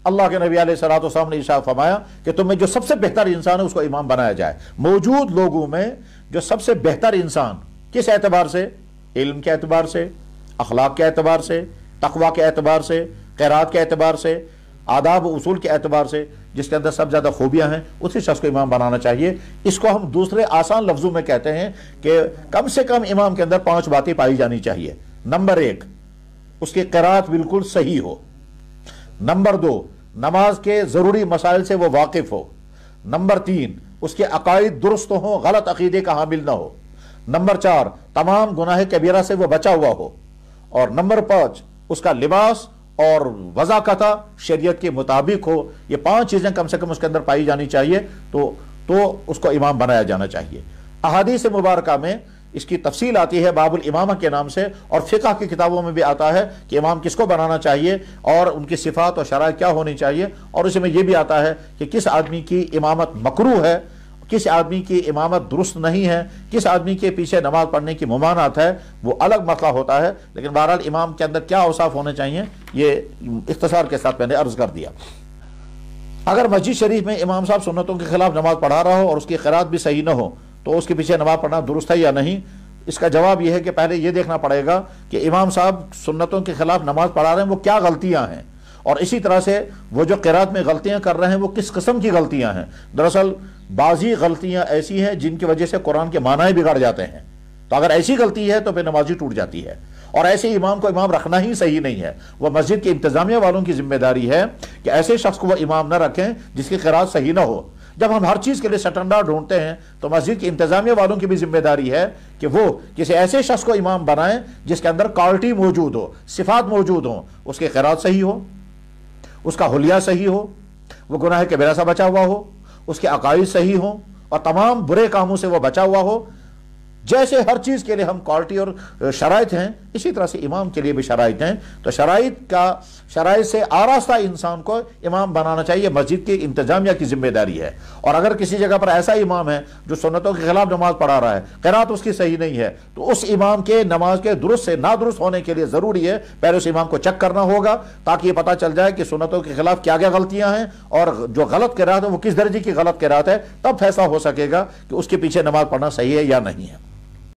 اللہ کے نبی علیہ الصلوۃ والسلام نے ارشاد فرمایا کہ تم میں جو سب سے بہتر انسان ہے اس کو امام بنایا جائے۔ موجود لوگوں میں جو سب سے بہتر انسان کس اعتبار سے؟ علم کے اعتبار سے، اخلاق کے اعتبار سے، تقوی کے اعتبار سے، قرات کے اعتبار سے، آداب و اصول کے اعتبار سے، جس کے اندر سب زیادہ خوبیاں ہیں، اسی شخص کو امام بنانا چاہیے۔ اس کو ہم دوسرے آسان لفظوں میں کہتے ہیں کہ کم سے کم امام کے اندر 5 باتیں پائی جانی چاہیے۔ نمبر 1، اس کی قرات بالکل صحیح ہو۔ نمبر 2، نماز کے ضروری مسائل سے وہ واقف ہو۔ نمبر 3، اس کے عقائد درست ہوں، غلط عقیدے کا حامل نہ ہو۔ نمبر 4، تمام گناہ کبیرہ سے وہ بچا ہوا ہو۔ اور نمبر 5، اس کا لباس اور وضاقت شریعت کے مطابق ہو۔ یہ 5 چیزیں کم سے کم اس کے اندر پائی جانی چاہیے تو اس کو امام بنایا جانا چاہیے۔ احادیث مبارکہ میں اس کی تفصیل آتی ہے باب الامامہ کے نام سے، اور فقہ کی کتابوں میں بھی آتا ہے کہ امام کس کو بنانا چاہیے اور ان کی صفات اور شرائط کیا ہونی چاہیے، اور اس میں یہ بھی آتا ہے کہ کس آدمی کی امامت مکروہ ہے، کس آدمی کی امامت درست نہیں ہے، کس آدمی کے پیچھے نماز پڑھنے کی ممانعت ہے، وہ الگ مسئلہ ہوتا ہے۔ لیکن بہرحال امام کے اندر کیا اوصاف ہونے چاہیے یہ اختصار کے ساتھ میں نے عرض کر دیا۔ اگر مسجد شریف میں امام صاحب سنتوں کے خلاف نماز پڑھا رہا ہو اور اس کی قرات بھی صحیح نہ ہو تو اس کے پیچھے نماز پڑھنا درست ہے یا نہیں؟ اس کا جواب یہ ہے کہ پہلے یہ دیکھنا پڑے گا کہ امام صاحب سنتوں کے خلاف نماز پڑھا رہے ہیں وہ کیا غلطیاں ہیں، اور اسی طرح سے وہ جو قرات میں غلطیاں کر رہے ہیں وہ کس قسم کی غلطیاں ہیں۔ دراصل بعضی غلطیاں ایسی ہیں جن کی وجہ سے قرآن کے معنی بگڑ جاتے ہیں، تو اگر ایسی غلطی ہے تو پھر نماز ہی ٹوٹ جاتی ہے، اور ایسے امام کو امام رکھنا ہی صحیح نہیں ہے۔ وہ مسجد کی انتظامیہ والوں کی ذمہ داری ہے کہ ایسے شخص کو وہ امام نہ رکھیں جس کی قرات صحیح نہ ہو۔ جب ہم ہر چیز کے لیے سٹنڈرڈ ڈھونڈتے ہیں تو مسجد کی انتظامیہ والوں کی بھی ذمہ داری ہے کہ وہ کسی ایسے شخص کو امام بنائیں جس کے اندر کوالٹی موجود ہو، صفات موجود ہوں، اس کی قرات صحیح ہو، اس کا حلیہ صحیح ہو، وہ گناہ کبیرہ سے بچا ہوا ہو، اس کے عقائد صحیح ہوں، اور تمام برے کاموں سے وہ بچا ہوا ہو۔ جیسے ہر چیز کے لیے ہم کوالٹی اور شرائط ہیں، اسی طرح سے امام کے لیے بھی شرائط ہیں۔ تو شرائط سے آراستہ انسان کو امام بنانا چاہیے، مسجد کی انتظامیہ کی ذمہ داری ہے۔ اور اگر کسی جگہ پر ایسا امام ہے جو سنتوں کے خلاف نماز پڑھا رہا ہے، قرات اس کی صحیح نہیں ہے، تو اس امام کے نماز کے درست سے نادرست ہونے کے لیے ضروری ہے پہلے اس امام کو چیک کرنا ہوگا، تاکہ یہ پتہ چل جائے کہ سنتوں کے خلاف کیا کیا غلطیاں ہیں، اور جو غلط قرات ہے وہ کس درجے کی غلط قرات ہے، تب فیصلہ ہو سکے گا کہ اس کے پیچھے نماز پڑھنا صحیح ہے یا نہیں ہے۔